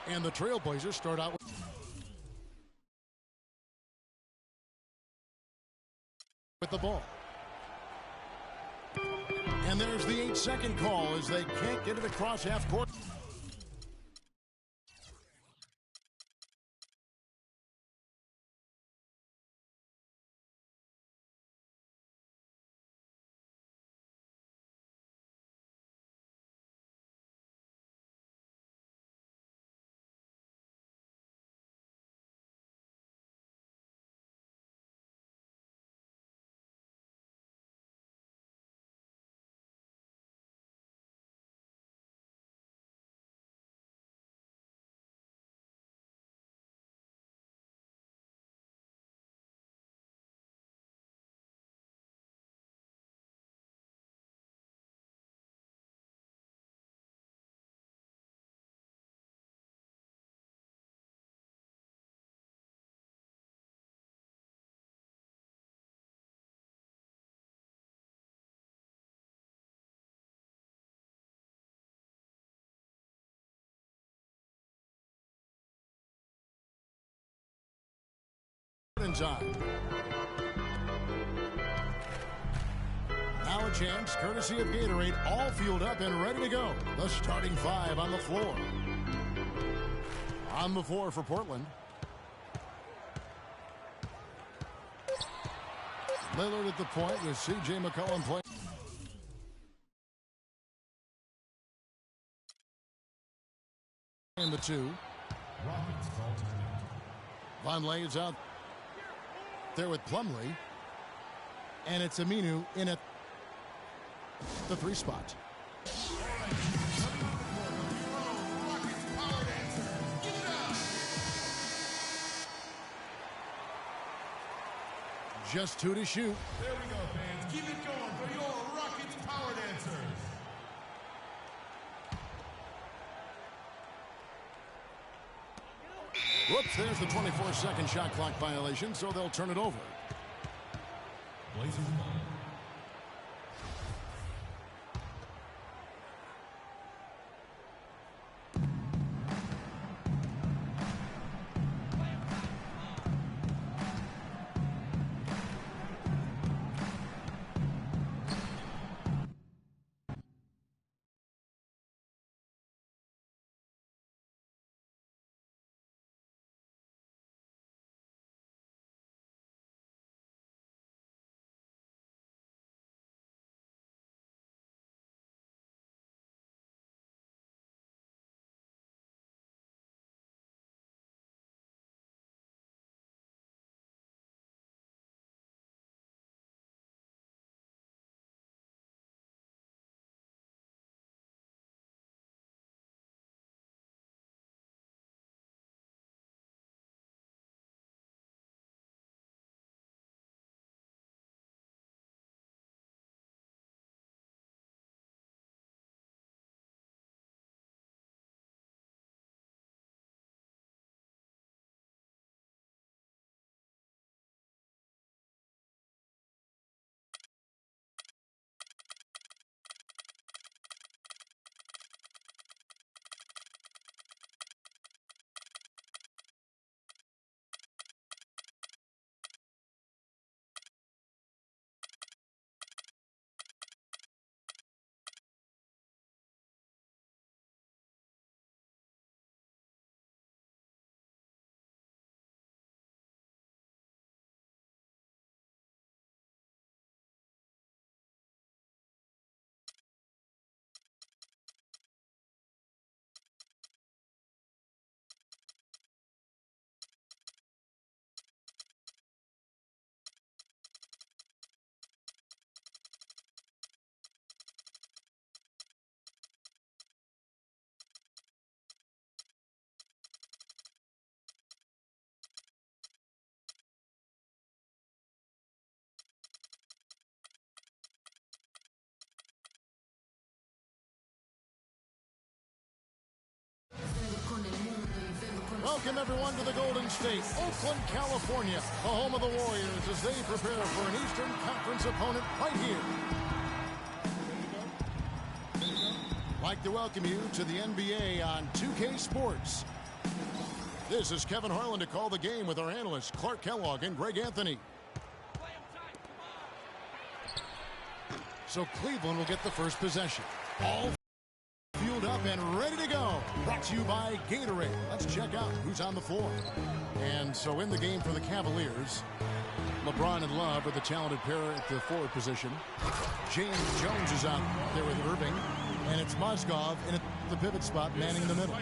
And the Trailblazers start out with the ball. And there's the 8-second call as they can't get it across half court. Time. Now a chance, courtesy of Gatorade, all fueled up and ready to go. The starting five on the floor. On the floor for Portland. Lillard at the point with C.J. McCollum playing. And the two. Vonleh is out there with Plumlee, and it's Aminu in at the 3 spot. Just 2 to shoot. There we go, fans. Keep it going for your Rockets Power Dancers. Whoops, there's the 24-second shot clock violation, so they'll turn it over. Blazers ball. Welcome, everyone, to the Golden State, Oakland, California, the home of the Warriors, as they prepare for an Eastern Conference opponent right here. I'd like to welcome you to the NBA on 2K Sports. This is Kevin Harlan to call the game with our analysts Clark Kellogg and Greg Anthony. So Cleveland will get the first possession. All fueled up and ready to go. Brought to you by Gatorade. Let's check out who's on the floor. And so in the game for the Cavaliers, LeBron and Love are the talented pair at the forward position. James Jones is out there with Irving. And it's Mozgov in the pivot spot, manning the middle.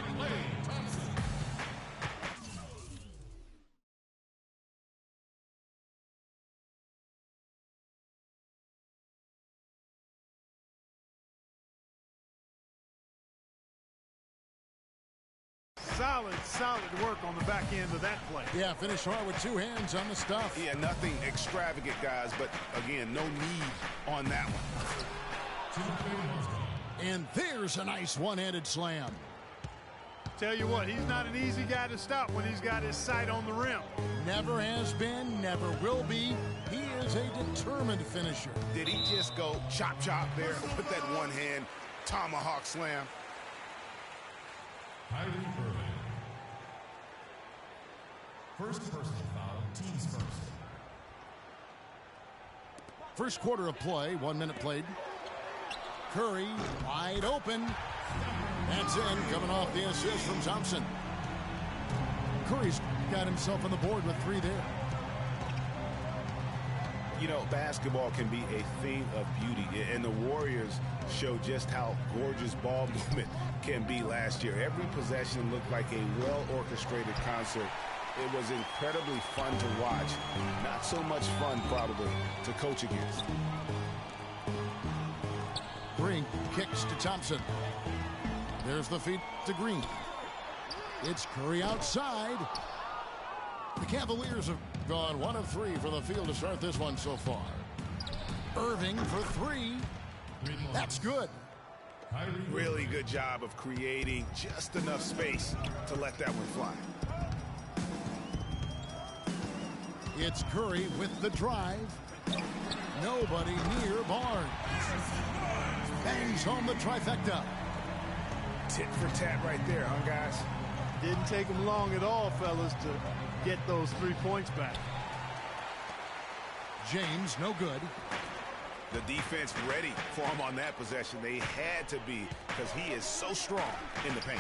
Solid work on the back end of that play. Yeah, finished hard with two hands on the stuff. Yeah, nothing extravagant, guys, but again, no need on that one. And there's a nice one-handed slam. Tell you what, he's not an easy guy to stop when he's got his sight on the rim. Never has been, never will be. He is a determined finisher. Did he just go chop there with that one-hand tomahawk slam? First personal foul, teams first. First quarter of play, 1 minute played. Curry wide open. That's in, coming off the assist from Thompson. Curry's got himself on the board with 3 there. You know, basketball can be a thing of beauty, and the Warriors showed just how gorgeous ball movement can be last year. Every possession looked like a well-orchestrated concert. It was incredibly fun to watch. Not so much fun, probably, to coach against. Green kicks to Thompson. There's the feed to Green. It's Curry outside. The Cavaliers have gone 1 of 3 for the field to start this one so far. Irving for 3. That's good. Really good job of creating just enough space to let that one fly. It's Curry with the drive. Nobody near Barnes. Bangs home the trifecta. Tit for tat right there, huh, guys? Didn't take him long at all, fellas, to get those 3 points back. James, no good. The defense ready for him on that possession. They had to be, because he is so strong in the paint.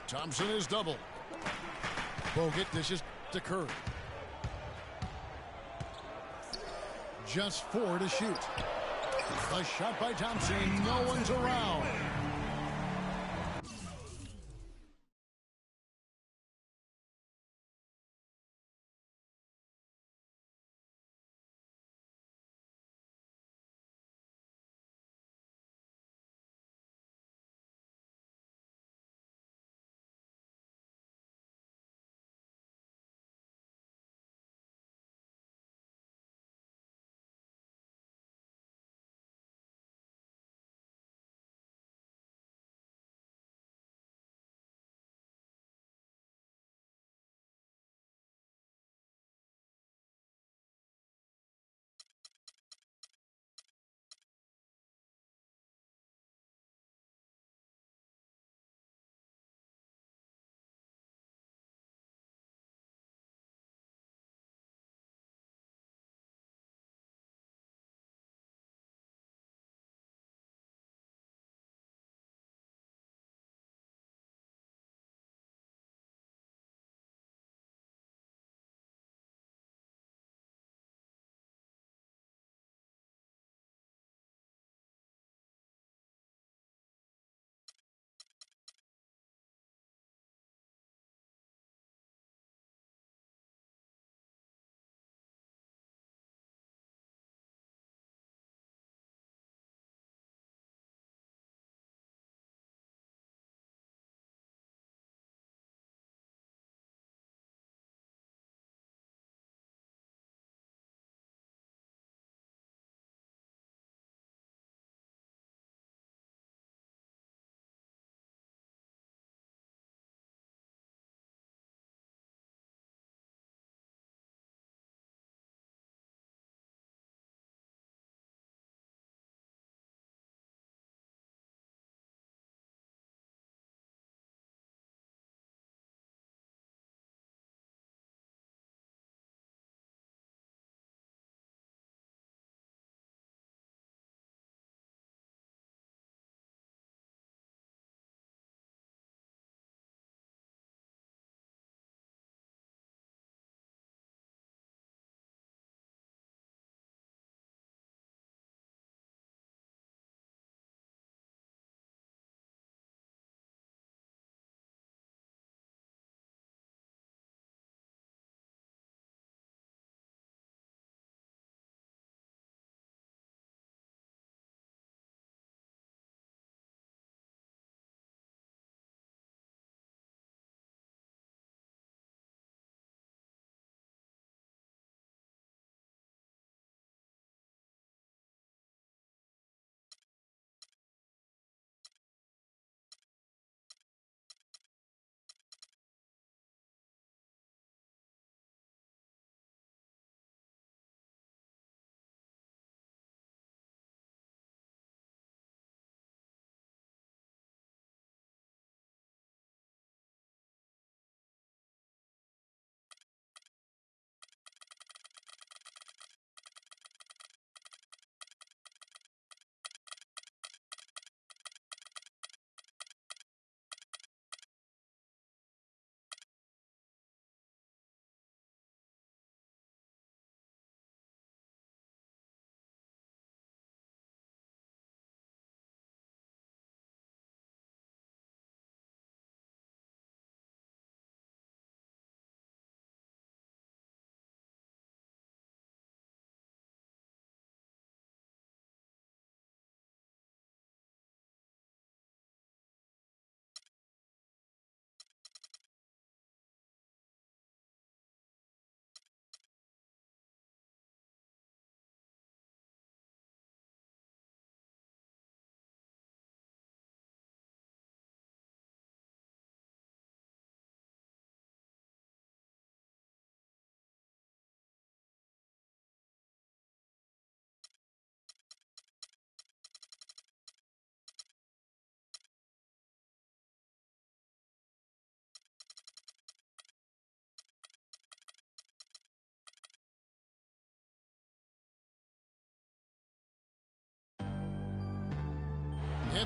Thompson is double. Bogut dishes to Curry. Just 4 to shoot. A shot by Thompson. No one's around.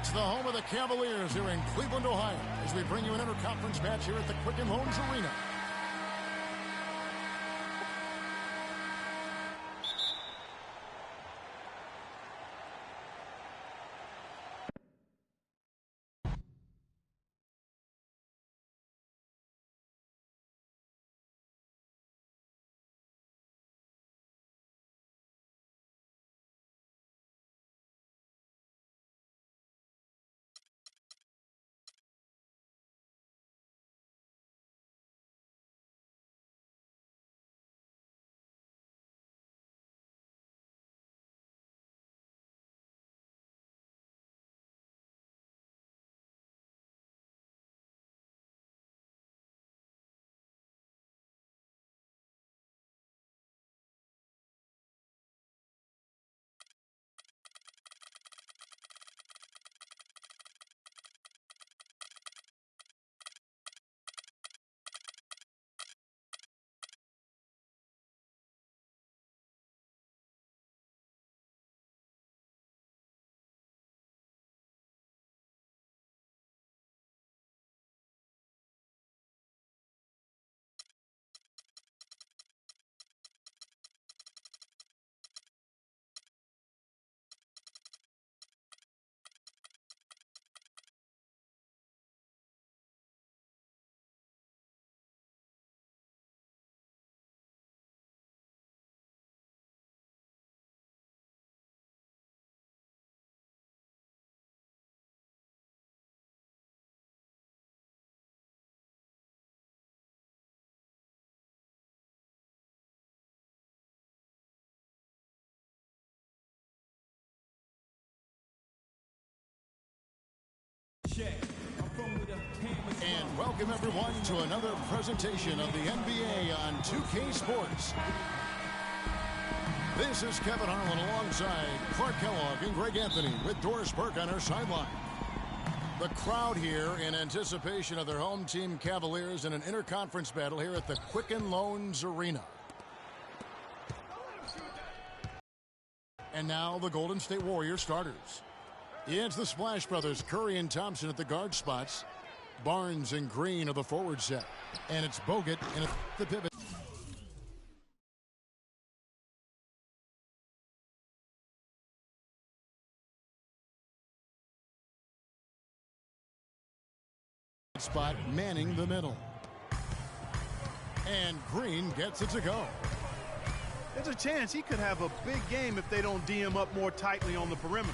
It's the home of the Cavaliers here in Cleveland, Ohio, as we bring you an interconference match here at the Quicken Loans Arena. And welcome everyone to another presentation of the NBA on 2K Sports. This is Kevin Harlan alongside Clark Kellogg and Greg Anthony with Doris Burke on our sideline. The crowd here in anticipation of their home team Cavaliers in an interconference battle here at the Quicken Loans Arena. And now the Golden State Warriors starters. It's the Splash Brothers, Curry and Thompson at the guard spots. Barnes and Green are the forward set. And it's Bogut in the pivot. Spot manning the middle. And Green gets it to go. There's a chance he could have a big game if they don't D him up more tightly on the perimeter.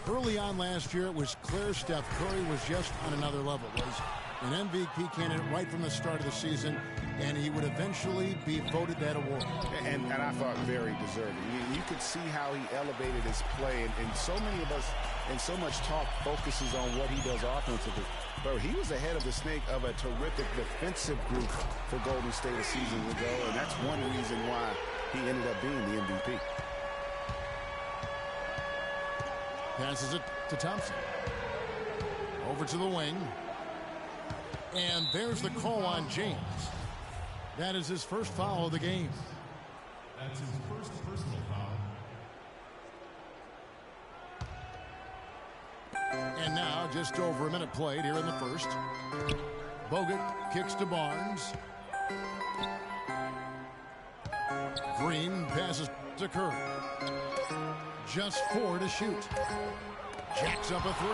Early on last year, it was clear Steph Curry was just on another level. Was an MVP candidate right from the start of the season, and he would eventually be voted that award. And I thought very deserving. You could see how he elevated his play, and so many of us, and so much talk focuses on what he does offensively. But he was ahead of the snake of a terrific defensive group for Golden State a season ago, and that's one reason why he ended up being the MVP. Passes it to Thompson. Over to the wing. And there's the call on James. That is his first foul of the game. That's his first personal foul. And now just over a minute played here in the first. Bogut kicks to Barnes. Green passes to Curry. Just 4 to shoot. Jacks up a 3.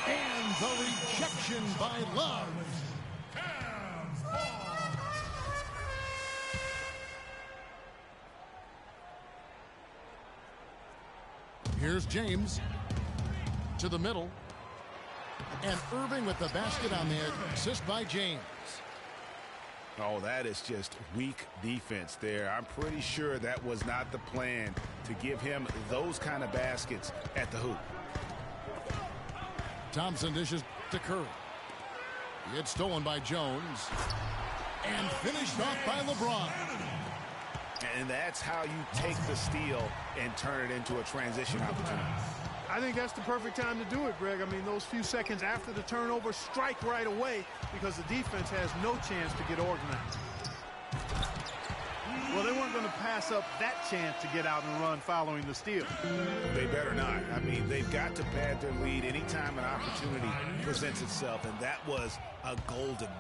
And the rejection by Love. Here's James to the middle. And Irving with the basket on the assist by James. Oh, that is just weak defense there. I'm pretty sure that was not the plan to give him those kind of baskets at the hoop. Thompson dishes to Curry. It's stolen by Jones. And finished off by LeBron. And that's how you take the steal and turn it into a transition opportunity. I think that's the perfect time to do it, Greg. I mean, those few seconds after the turnover, strike right away because the defense has no chance to get organized. Well, they weren't going to pass up that chance to get out and run following the steal. They better not. I mean, they've got to pad their lead anytime an opportunity presents itself, and that was a golden one.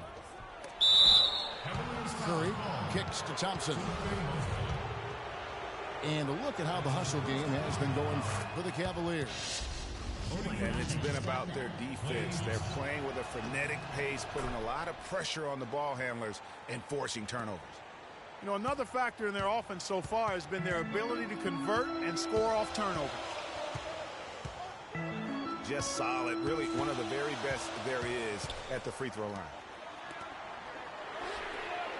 Curry kicks to Thompson. And a look at how the hustle game has been going for the Cavaliers. And it's been about their defense. They're playing with a frenetic pace, putting a lot of pressure on the ball handlers and forcing turnovers. You know, another factor in their offense so far has been their ability to convert and score off turnovers. Just solid. Really one of the very best there is at the free throw line.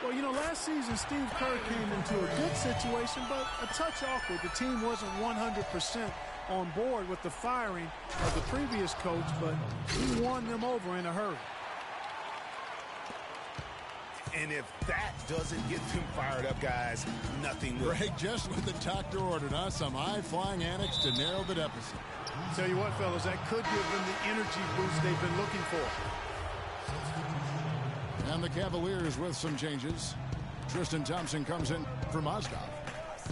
Well, you know, last season, Steve Kerr came into a good situation, but a touch awkward. The team wasn't 100% on board with the firing of the previous coach, but he won them over in a hurry. And if that doesn't get them fired up, guys, nothing will. Greg, just what the doctor ordered, huh? Some high-flying antics to narrow the deficit. Tell you what, fellas, that could give them the energy boost they've been looking for. And the Cavaliers with some changes. Tristan Thompson comes in for Mozgov.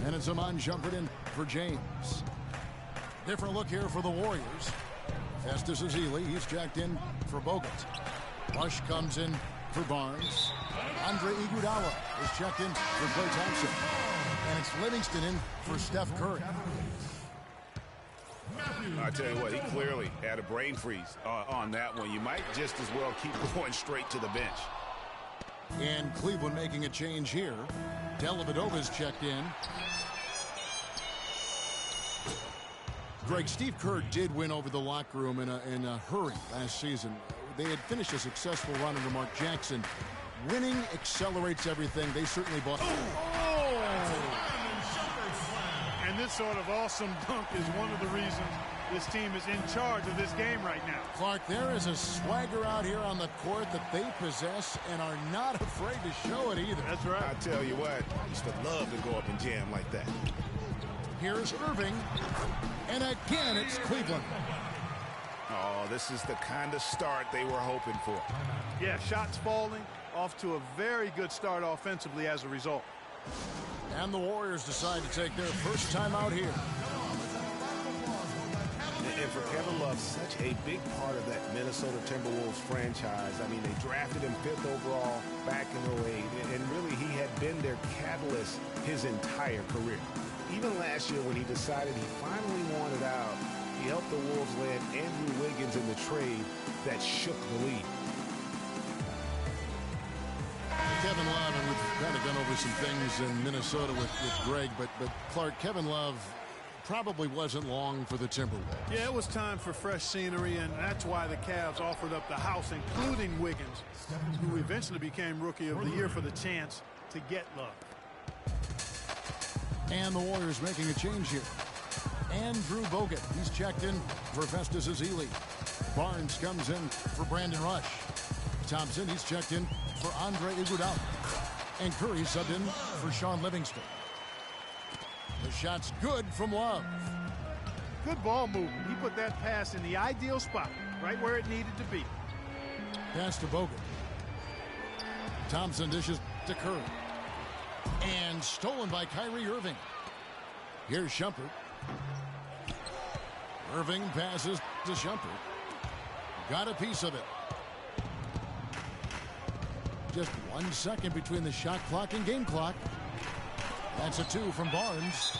And it's Amon Shumpert in for James. Different look here for the Warriors. Festus Ezeli, he's checked in for Bogut. Rush comes in for Barnes. Andre Iguodala is checked in for Klay Thompson. And it's Livingston in for Steph Curry. I tell you what, he clearly had a brain freeze on that one. You might just as well keep going straight to the bench. And Cleveland making a change here. Dellavedova's checked in. Greg, Steve Kerr did win over the locker room in a hurry last season. They had finished a successful run under Mark Jackson. Winning accelerates everything. They certainly bought. And this sort of awesome dunk is one of the reasons this team is in charge of this game right now. Clark, there is a swagger out here on the court that they possess and are not afraid to show it either. That's right. I tell you what, I used to love to go up and jam like that. Here's Irving. And again, it's Cleveland. Oh, this is the kind of start they were hoping for. Yeah, shots falling, off to a very good start offensively as a result. And the Warriors decide to take their first time out here. And for Kevin Love, such a big part of that Minnesota Timberwolves franchise. I mean, they drafted him 5th overall back in 08, and really he had been their catalyst his entire career. Even last year when he decided he finally wanted out, he helped the Wolves land Andrew Wiggins in the trade that shook the league. Kevin Love, and we've kind of gone over some things in Minnesota with Greg, but Clark, Kevin Love probably wasn't long for the Timberwolves. Yeah, it was time for fresh scenery, and that's why the Cavs offered up the house, including Wiggins, who eventually became Rookie of the Year for the chance to get Love. And the Warriors making a change here. Andrew Bogut, he's checked in for Festus Ezeli. Barnes comes in for Brandon Rush. Thompson, he's checked in for Andre Iguodala. And Curry subbed in for Sean Livingston. The shot's good from Love. Good ball movement. He put that pass in the ideal spot, right where it needed to be. Pass to Bogut. Thompson dishes to Curry. And stolen by Kyrie Irving. Here's Shumpert. Irving passes to Shumpert. Got a piece of it. Just 1 second between the shot clock and game clock. That's a 2 from Barnes.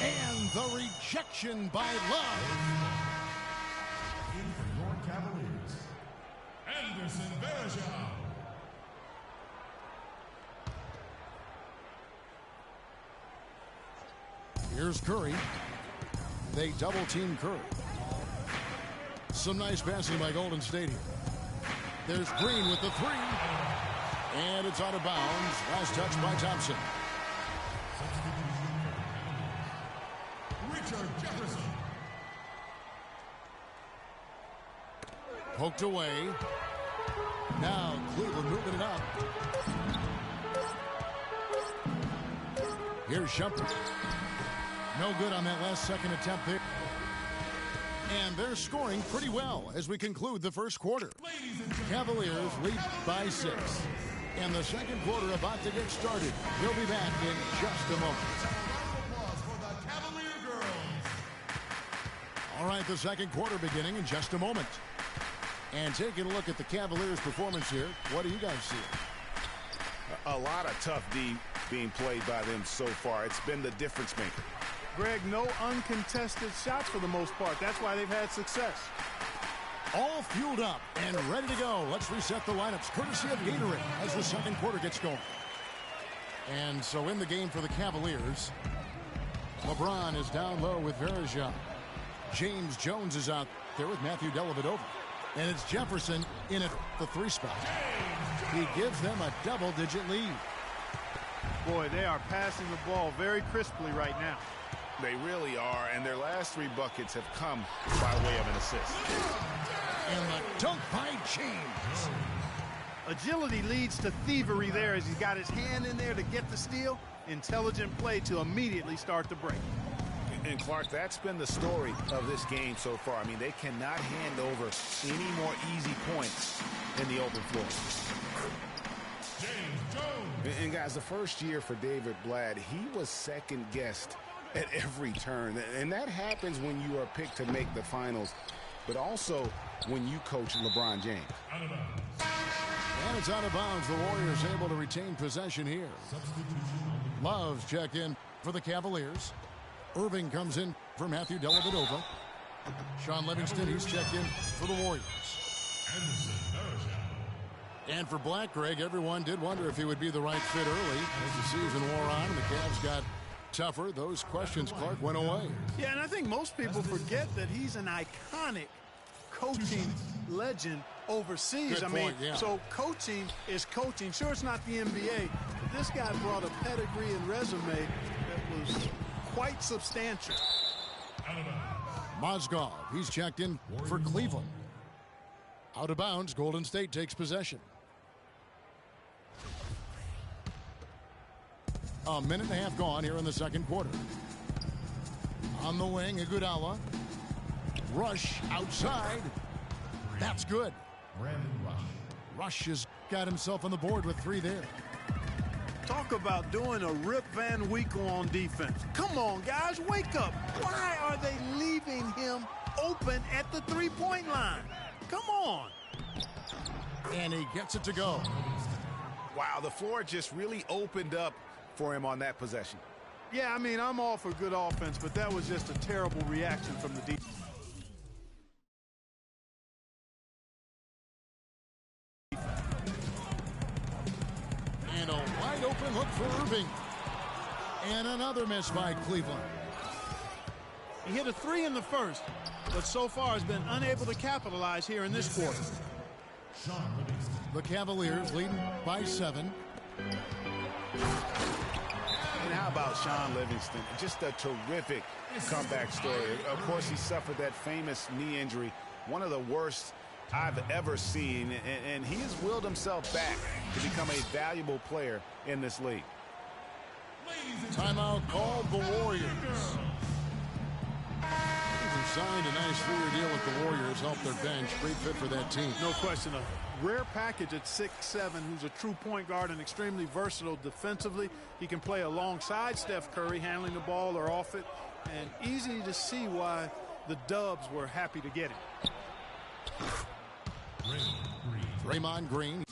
And the rejection by Love. In for your Cavaliers, Anderson Varejao. Here's Curry. They double-team Curry. Some nice passing by Golden State here. There's Green with the 3. And it's out of bounds. Last touch by Thompson. Richard Jefferson. Poked away. Now Cleveland moving it up. Here's Shumpert. No good on that last second attempt there. And they're scoring pretty well as we conclude the first quarter. Cavaliers lead by 6. And the second quarter about to get started. We'll be back in just a moment. Applause for the Cavalier girls. All right, the second quarter beginning in just a moment. And taking a look at the Cavaliers' performance here, what do you guys see? A lot of tough D being played by them so far. It's been the difference maker. Greg, no uncontested shots for the most part. That's why they've had success. All fueled up and ready to go. Let's reset the lineups courtesy of Gatorade as the second quarter gets going. And so in the game for the Cavaliers, LeBron is down low with Verajao. James Jones is out there with Matthew Dellavedova. And it's Jefferson in at the 3 spot. He gives them a double-digit lead. Boy, they are passing the ball very crisply right now. They really are, and their last 3 buckets have come by way of an assist. And the dunk by James. Agility leads to thievery there as he's got his hand in there to get the steal. Intelligent play to immediately start the break. And Clark, that's been the story of this game so far. I mean, they cannot hand over any more easy points in the open floor. James Jones. And guys, the first year for David Blatt, he was second guessed at every turn. And that happens when you are picked to make the finals, but also when you coach LeBron James. And it's out of bounds. The Warriors able to retain possession here. Love's check in for the Cavaliers. Irving comes in for Matthew Dellavedova. Sean Livingston, he's checked in for the Warriors. And for Black, Greg, everyone did wonder if he would be the right fit early. As the season wore on and the Cavs got tougher, those questions, Clark, went away. Yeah, and I think most people forget that he's an iconic coaching legend overseas. Good point, yeah. So coaching is coaching. Sure, it's not the NBA, but this guy brought a pedigree and resume that was quite substantial. Mozgov, he's checked in for Cleveland. Out of bounds, Golden State takes possession. A minute and a half gone here in the second quarter. On the wing, Iguodala. Rush outside. That's good. Rush has got himself on the board with 3 there. Talk about doing a Rip Van Winkle on defense. Come on, guys, wake up. Why are they leaving him open at the 3-point line? Come on. And he gets it to go. Wow, the floor just really opened up for him on that possession. Yeah, I mean, I'm all for good offense, but that was just a terrible reaction from the defense. And a wide open look for Irving. And another miss by Cleveland. He hit a 3 in the first, but so far has been unable to capitalize here in this quarter. The Cavaliers leading by 7. And how about Sean Livingston? Just a terrific comeback story. Of course, he suffered that famous knee injury, one of the worst I've ever seen, and he has willed himself back to become a valuable player in this league. Timeout called the Warriors. He signed a nice 3-year deal with the Warriors, helped their bench. Great fit for that team. No question. A rare package at 6'7", who's a true point guard and extremely versatile defensively. He can play alongside Steph Curry, handling the ball or off it, and easy to see why the Dubs were happy to get him. Draymond Green.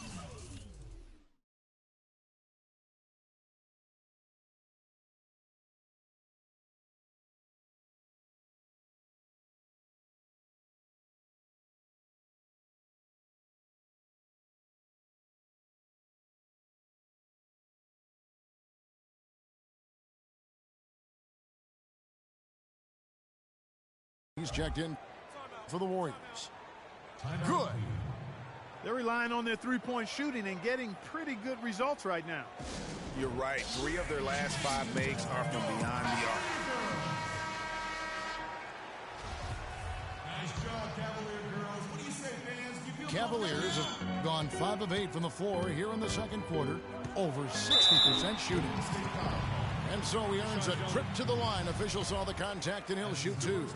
He's checked in for the Warriors. Good. They're relying on their three-point shooting and getting pretty good results right now. You're right. 3 of their last 5 makes are from beyond the arc. Nice job, Cavalier girls. What do you say, fans? Give you a Cavaliers have gone 5 of 8 from the floor here in the second quarter. Over 60% shooting. And so he earns a trip to the line. Official saw the contact and he'll shoot 2.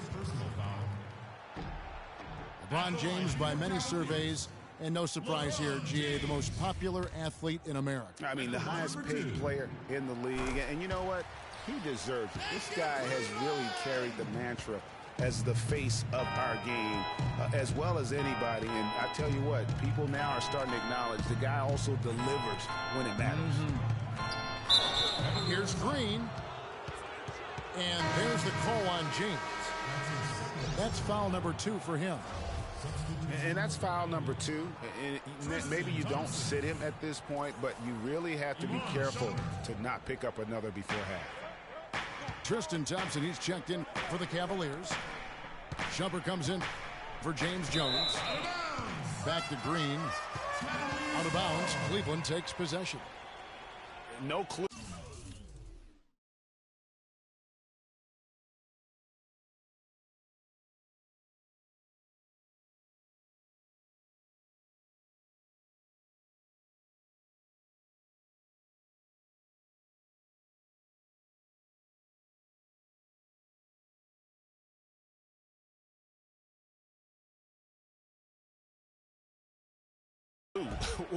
LeBron James, by many surveys, And no surprise here, GA, the most popular athlete in America. I mean, the highest paid player in the league. And you know what? He deserves it. This guy has really carried the mantra as the face of our game, as well as anybody. And I tell you what, people now are starting to acknowledge the guy also delivers when it matters. Here's Green. And there's the call on James. That's foul number 2 for him. And that's foul number 2. And maybe you don't sit him at this point, but you really have to be careful to not pick up another before half. Tristan Thompson, he's checked in for the Cavaliers. Shumpert comes in for James Jones. Back to Green. Out of bounds. Cleveland takes possession. No clue.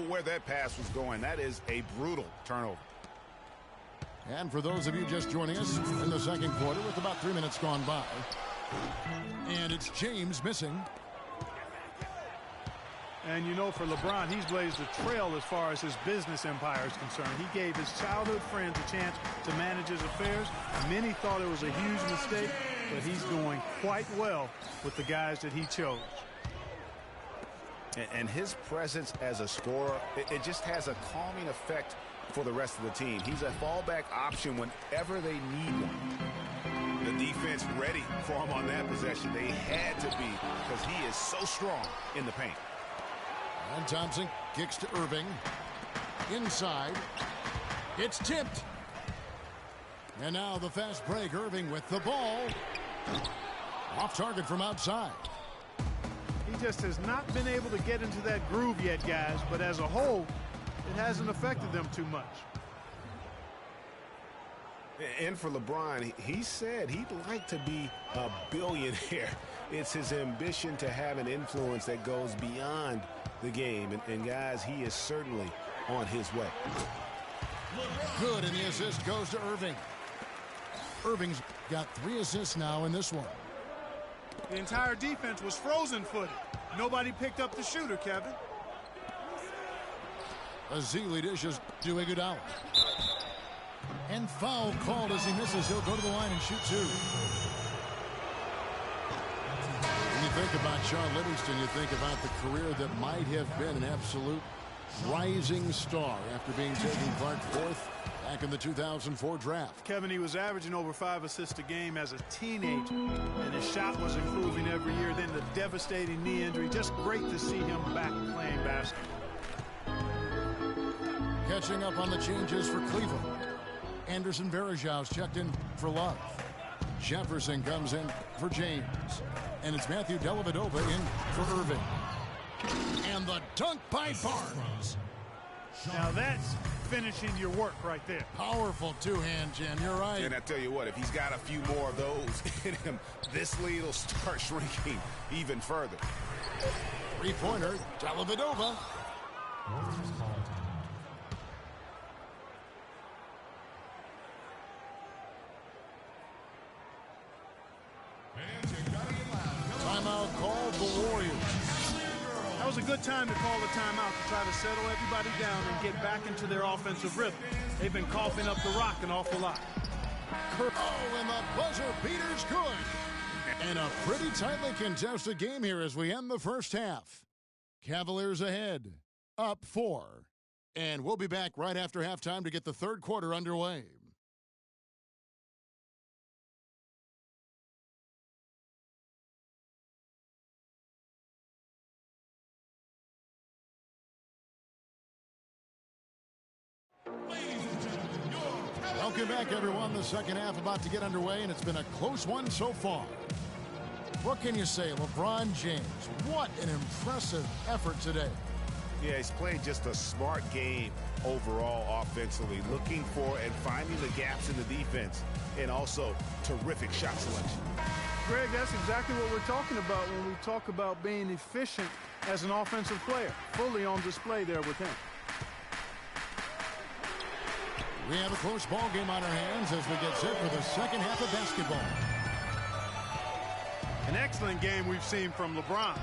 Where that pass was going, that is a brutal turnover. And for those of you just joining us in the second quarter with about 3 minutes gone by. And it's James missing. And you know, for LeBron, he's blazed a trail as far as his business empire is concerned. He gave his childhood friends a chance to manage his affairs. Many thought it was a huge mistake, but he's doing quite well with the guys that he chose. And his presence as a scorer, it just has a calming effect for the rest of the team. He's a fallback option whenever they need one. The defense ready for him on that possession. They had to be, because he is so strong in the paint. And Thompson kicks to Irving. Inside. It's tipped. And now the fast break. Irving with the ball. Off target from outside. He just has not been able to get into that groove yet, guys. But as a whole, it hasn't affected them too much. And for LeBron, he said he'd like to be a billionaire. It's his ambition to have an influence that goes beyond the game. And guys, he is certainly on his way. Good, and the assist goes to Irving. Irving's got 3 assists now in this one. The entire defense was frozen-footed. Nobody picked up the shooter, Kevin. Azili dishes to Iguodala. And foul called as he misses. He'll go to the line and shoot 2. When you think about Sean Livingston, you think about the career that might have been an absolute rising star after being taken Clark 4th back in the 2004 draft. Kevin, he was averaging over 5 assists a game as a teenager, and his shot was improving every year. Then the devastating knee injury. Just great to see him back playing basketball. Catching up on the changes for Cleveland. Anderson Varejau's checked in for Love. Jefferson comes in for James. And it's Matthew Dellavedova in for Irving. And the dunk by Barnes. Now that's finishing your work right there. Powerful two-hand jam. You're right. And I tell you what, if he's got a few more of those in him, this lead will start shrinking even further. Three-pointer, Dellavedova. Timeout called the Warriors. That was a good time to call the timeout to try to settle everybody down and get back into their offensive rhythm. They've been coughing up the rock an awful lot. Oh, and the buzzer beater's good. And a pretty tightly contested game here as we end the first half. Cavaliers ahead, up 4. And we'll be back right after halftime to get the third quarter underway. Welcome back, everyone. The second half about to get underway, and it's been a close one so far. What can you say, LeBron James? What an impressive effort today. Yeah, he's played just a smart game overall offensively, looking for and finding the gaps in the defense, and also terrific shot selection. Greg, that's exactly what we're talking about when we talk about being efficient as an offensive player. Fully on display there with him. We have a close ball game on our hands as we get set for the second half of basketball. An excellent game we've seen from LeBron.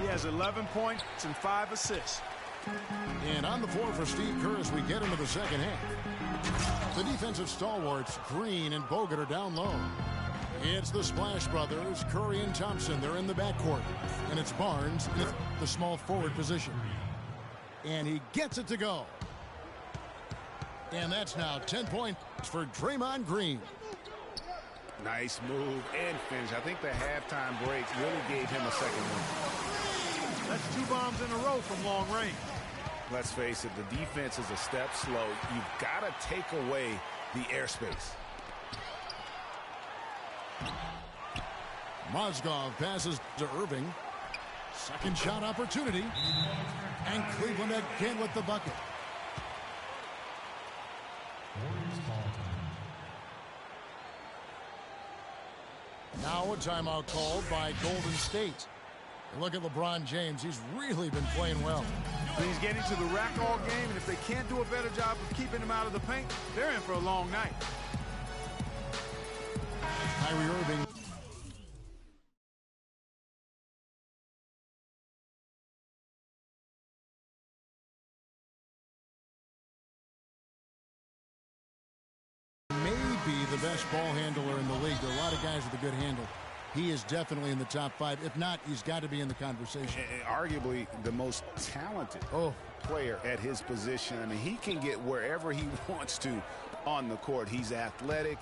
He has 11 points and 5 assists. And on the floor for Steve Kerr as we get into the second half. The defensive stalwarts, Green and Bogut, are down low. It's the Splash Brothers, Curry and Thompson. They're in the backcourt. And it's Barnes in the small forward position. And he gets it to go. And that's now 10 points for Draymond Green. Nice move and finish. I think the halftime break really gave him a second one. That's 2 bombs in a row from long range. Let's face it, the defense is a step slow. You've got to take away the airspace. Mozgov passes to Irving. Second shot opportunity. And Cleveland again with the bucket. Now a timeout called by Golden State. Look at LeBron James. He's really been playing well. He's getting to the rack all game, and if they can't do a better job of keeping him out of the paint, they're in for a long night. Kyrie Irving. Maybe the best ball handler in the league. There are a lot of guys with a good handle. He is definitely in the top 5. If not, he's got to be in the conversation. Arguably the most talented player at his position. I mean, he can get wherever he wants to on the court. He's athletic,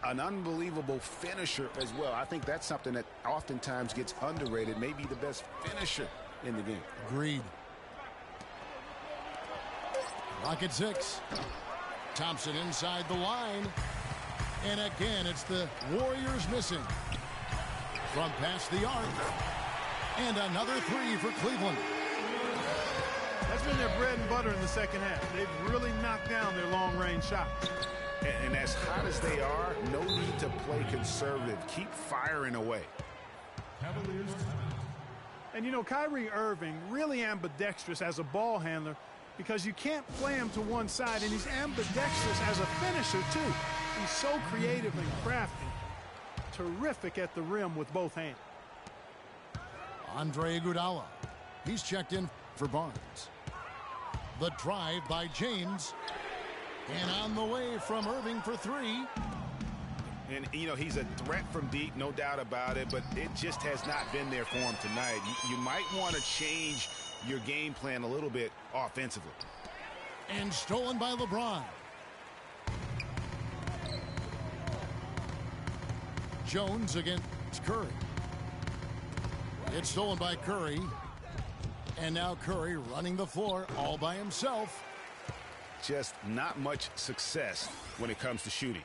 an unbelievable finisher as well. I think that's something that oftentimes gets underrated. Maybe the best finisher in the game. Agreed. Rocket 6. Thompson inside the line. And again, it's the Warriors missing. From past the arc. And another 3 for Cleveland. That's been their bread and butter in the second half. They've really knocked down their long-range shots. And as hot as they are, no need to play conservative. Keep firing away. And, you know, Kyrie Irving really ambidextrous as a ball handler because you can't play him to one side, and he's ambidextrous as a finisher, too. He's so creative and crafty. Terrific at the rim with both hands. Andre Iguodala. He's checked in for Barnes. The drive by James. And on the way from Irving for 3. And, you know, he's a threat from deep, no doubt about it, but it just has not been there for him tonight. You might want to change your game plan a little bit offensively. And stolen by LeBron. Jones against Curry. It's stolen by Curry. And now Curry running the floor all by himself. Just not much success when it comes to shooting.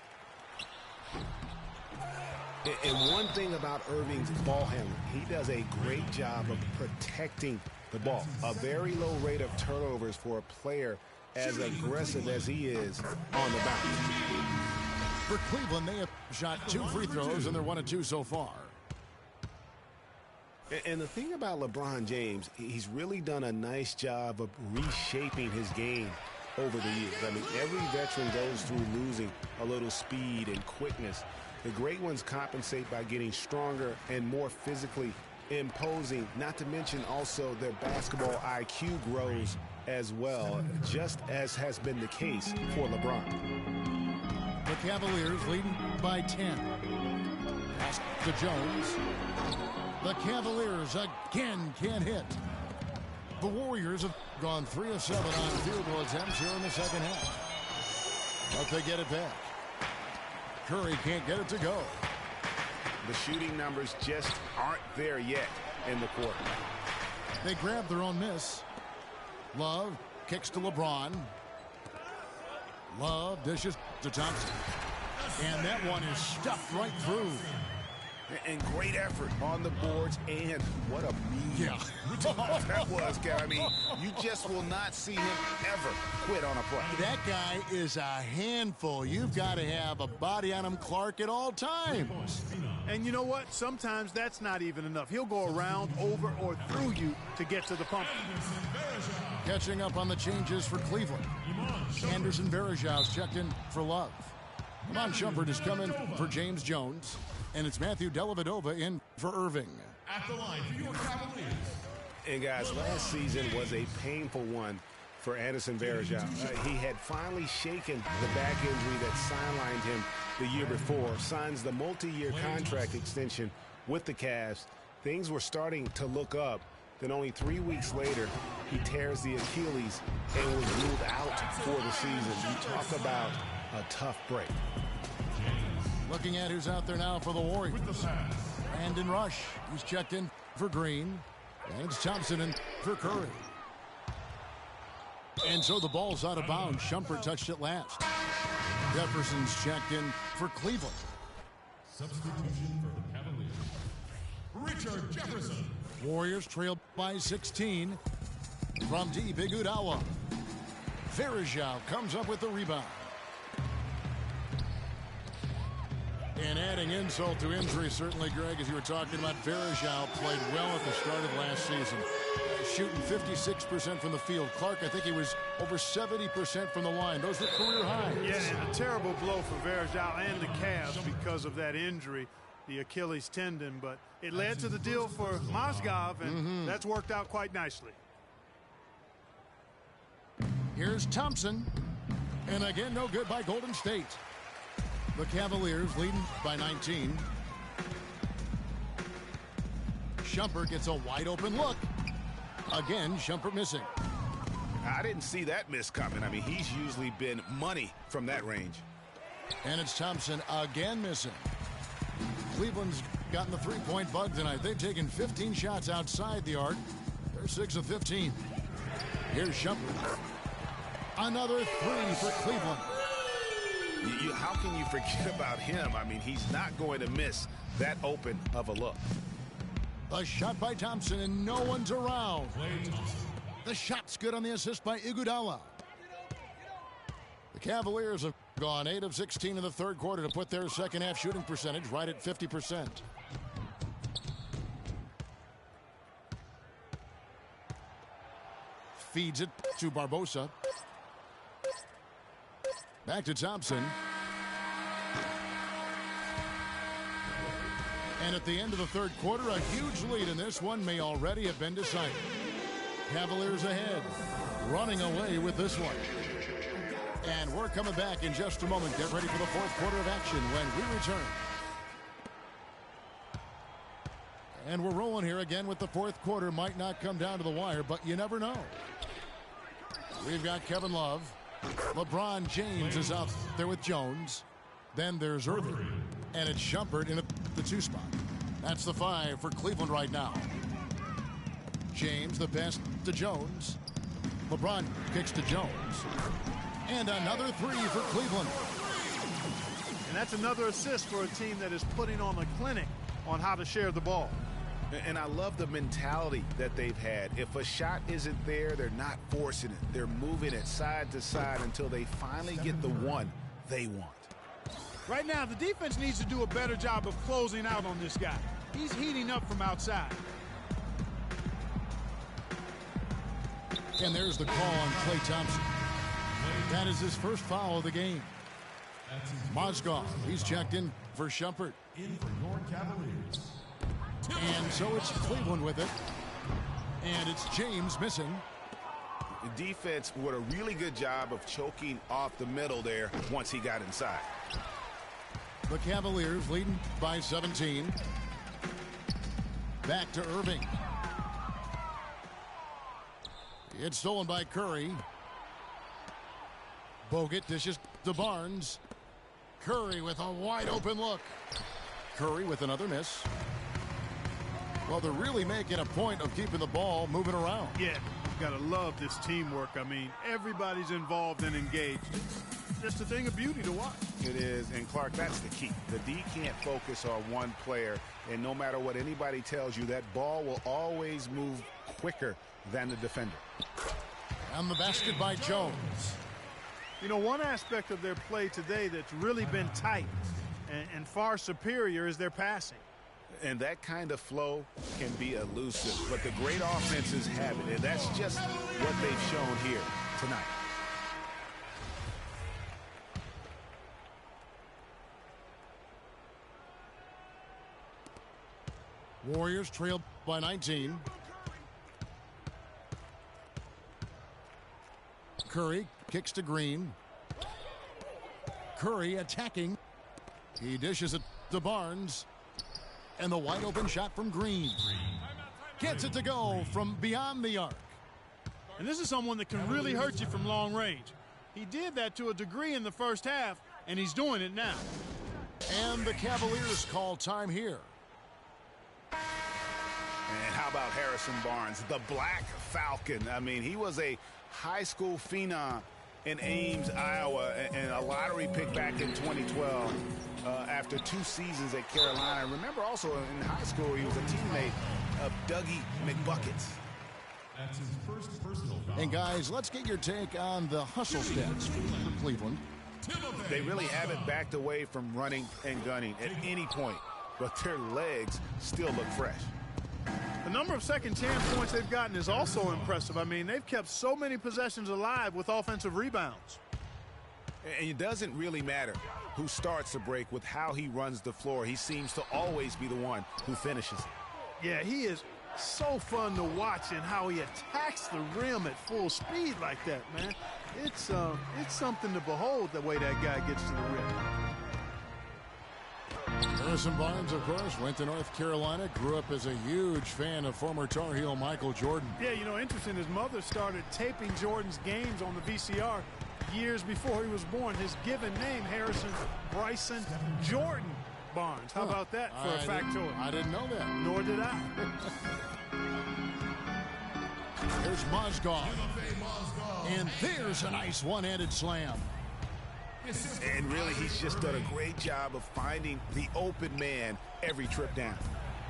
And one thing about Irving's ball handling, he does a great job of protecting the ball. A very low rate of turnovers for a player as aggressive as he is on the bounce. For Cleveland, they have shot 2 free throws, and they're 1 of 2 so far. And the thing about LeBron James, he's really done a nice job of reshaping his game over the years. I mean, every veteran goes through losing a little speed and quickness. The great ones compensate by getting stronger and more physically imposing, not to mention also their basketball IQ grows as well, just as has been the case for LeBron. The Cavaliers leading by 10. Pass to Jones. The Cavaliers again can't hit. The Warriors have gone 3 of 7 on field goal attempts here in the second half. But they get it back. Curry can't get it to go. The shooting numbers just aren't there yet in the quarter. They grab their own miss. Love kicks to LeBron. Love dishes to Thompson. And that one is stuffed right through. And great effort on the boards, and what a mean that was, Kev. I mean, you just will not see him ever quit on a play. That guy is a handful. You've got to have a body on him, Clark, at all times. And you know what? Sometimes that's not even enough. He'll go around, over, or through you to get to the pump. Catching up on the changes for Cleveland. Anderson Varejau's checked in for Love. Iman Shumpert is coming for James Jones. And it's Matthew Dellavedova in for Irving. At the line for your Cavaliers. And guys, last season was a painful one for Anderson Varejau. He had finally shaken the back injury that sidelined him the year before, signs the multi-year contract extension with the Cavs. Things were starting to look up. Then only 3 weeks later, he tears the Achilles and was ruled out for the season. You talk about a tough break. Looking at who's out there now for the Warriors. Brandon Rush, who's checked in for Green. And it's Thompson in for Curry. And so the ball's out of bounds. Shumpert touched it last. Jefferson's checked in for Cleveland. Substitution for the Cavaliers. Richard Jefferson. Warriors trail by 16 from deep. Iguodala. Varejau comes up with the rebound. And adding insult to injury, certainly, Greg, as you were talking about, Varejau played well at the start of last season. Shooting 56% from the field. Clark, I think he was over 70% from the line. Those were career highs. Yeah, and a terrible blow for Varejau and the Cavs because of that injury, the Achilles tendon. But it led to the deal for Mozgov, and that's worked out quite nicely. Here's Thompson. And again, no good by Golden State. The Cavaliers leading by 19. Shumpert gets a wide open look. Again, Shumpert missing. I didn't see that miss coming. I mean, he's usually been money from that range. And it's Thompson again missing. Cleveland's gotten the three-point bug tonight. They've taken 15 shots outside the arc. They're 6 of 15. Here's Shumpert. Another three for Cleveland. How can you forget about him? I mean, he's not going to miss that open of a look. A shot by Thompson, and no one's around. The shot's good on the assist by Iguodala. The Cavaliers have gone 8 of 16 in the third quarter to put their second half shooting percentage right at 50%. Feeds it to Barbosa. Back to Thompson. And at the end of the third quarter, a huge lead in this one may already have been decided. Cavaliers ahead, running away with this one. And we're coming back in just a moment. Get ready for the fourth quarter of action when we return. And we're rolling here again with the fourth quarter. Might not come down to the wire, but you never know. We've got Kevin Love. LeBron James is out there with Jones. Then there's Irving. And it's Shumpert in the 2 spot. That's the 5 for Cleveland right now. James the pass to Jones. LeBron kicks to Jones. And another 3 for Cleveland. And that's another assist for a team that is putting on a clinic on how to share the ball. And I love the mentality that they've had. If a shot isn't there, they're not forcing it. They're moving it side to side until they finally get the one they want. Right now, the defense needs to do a better job of closing out on this guy. He's heating up from outside. And there's the call on Klay Thompson. That is his first foul of the game. Mozgov, he's checked in for Shumpert. In for your Cavaliers. And so it's Cleveland with it. And it's James missing. The defense did a really good job of choking off the middle there once he got inside. The Cavaliers leading by 17. Back to Irving. It's stolen by Curry. Bogut dishes to Barnes. Curry with a wide open look. Curry with another miss. Well, they're really making a point of keeping the ball moving around. Yeah, you've got to love this teamwork. I mean, everybody's involved and engaged. It's just a thing of beauty to watch. It is, and Clark, that's the key. The D can't focus on one player, and no matter what anybody tells you, that ball will always move quicker than the defender. And the basket by Jones. You know, one aspect of their play today that's really been tight and far superior is their passing. And that kind of flow can be elusive, but the great offenses have it, and that's just what they've shown here tonight. Warriors trail by 19. Curry kicks to Green. Curry attacking. He dishes it to Barnes. And the wide open shot from Green. Gets it to go from beyond the arc. And this is someone that can really hurt you from long range. He did that to a degree in the first half, and he's doing it now. And the Cavaliers call time here. And how about Harrison Barnes, the Black Falcon? I mean, he was a high school phenom in Ames, Iowa, and a lottery pick back in 2012 after 2 seasons at Carolina. Remember also in high school, he was a teammate of Dougie McBuckets. That's his first personal foul. And guys, let's get your take on the hustle stats for Cleveland. They really haven't backed away from running and gunning at any point, but their legs still look fresh. The number of second chance points they've gotten is also impressive. I mean, they've kept so many possessions alive with offensive rebounds. And it doesn't really matter who starts the break with how he runs the floor. He seems to always be the one who finishes it. Yeah, he is so fun to watch and how he attacks the rim at full speed like that, man. It's something to behold the way that guy gets to the rim. Harrison Barnes, of course, went to North Carolina, grew up as a huge fan of former Tar Heel Michael Jordan. Yeah, you know, interesting, his mother started taping Jordan's games on the VCR years before he was born. His given name, Harrison Bryson Jordan Barnes. How about that for a factoid? I didn't know that. Nor did I. There's Mozgov. And there's a nice one-handed slam. And really, he's just done a great job of finding the open man every trip down.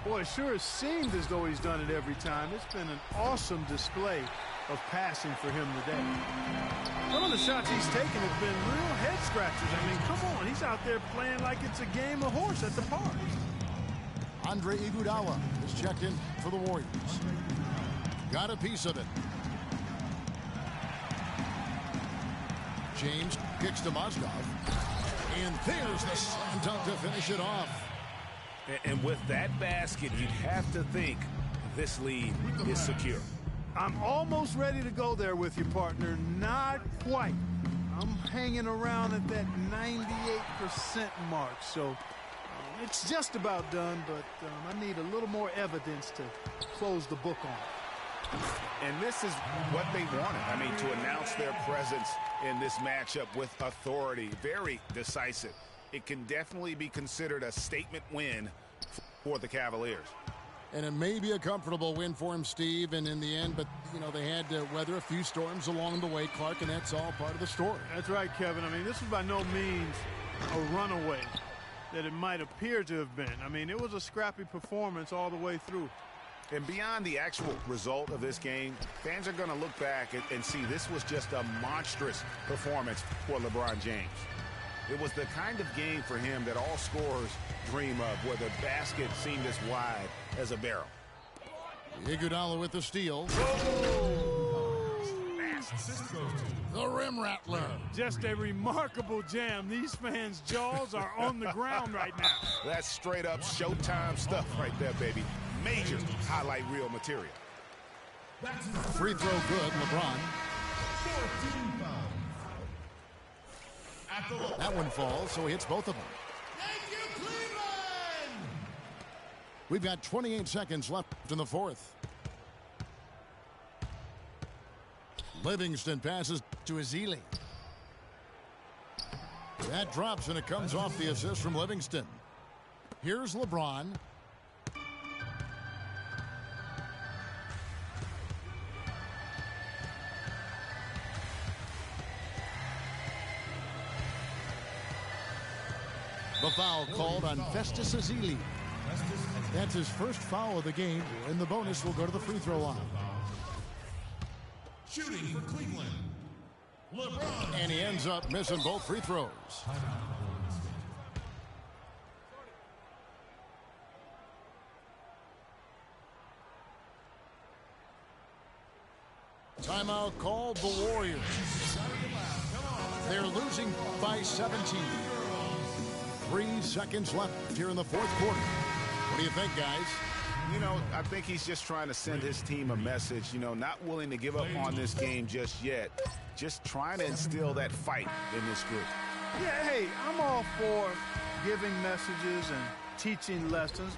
Boy, it sure has seemed as though he's done it every time. It's been an awesome display of passing for him today. Some of the shots he's taken have been real head scratchers. I mean, come on, he's out there playing like it's a game of horse at the park. Andre Iguodala is checked in for the Warriors. Got a piece of it. James kicks to Mozgov. And there's the slam dunk to finish it off. And with that basket, you'd have to think this lead is secure. I'm almost ready to go there with you, partner. Not quite. I'm hanging around at that 98% mark. So it's just about done, but I need a little more evidence to close the book on it. And this is what they wanted. I mean, to announce their presence in this matchup with authority. Very decisive. It can definitely be considered a statement win for the Cavaliers. And it may be a comfortable win for him, Steve, and in the end, but, you know, they had to weather a few storms along the way, Clark, and that's all part of the story. That's right, Kevin. I mean, this is by no means a runaway that it might appear to have been. I mean, it was a scrappy performance all the way through. And beyond the actual result of this game, fans are going to look back and see this was just a monstrous performance for LeBron James. It was the kind of game for him that all scorers dream of, where the basket seemed as wide as a barrel. Iguodala with the steal. The rim rattler. Just a remarkable jam. These fans' jaws are on the ground right now. That's straight up Showtime stuff right there, baby. Major highlight reel material. Free throw good, LeBron. That one falls, so he hits both of them. Thank you, Cleveland! We've got 28 seconds left in the fourth. Livingston passes to Ezeli. That drops, and it comes off the assist from Livingston. Here's LeBron. The foul called on Festus Ezeli. That's his first foul of the game, and the bonus will go to the free throw line. Shooting for Cleveland, LeBron. And he ends up missing both free throws. Timeout called the Warriors. They're losing by 17. 3 seconds left here in the fourth quarter. What do you think, guys? You know, I think he's just trying to send his team a message, you know, not willing to give up on this game just yet. Just trying to instill that fight in this group. Yeah, hey, I'm all for giving messages and teaching lessons,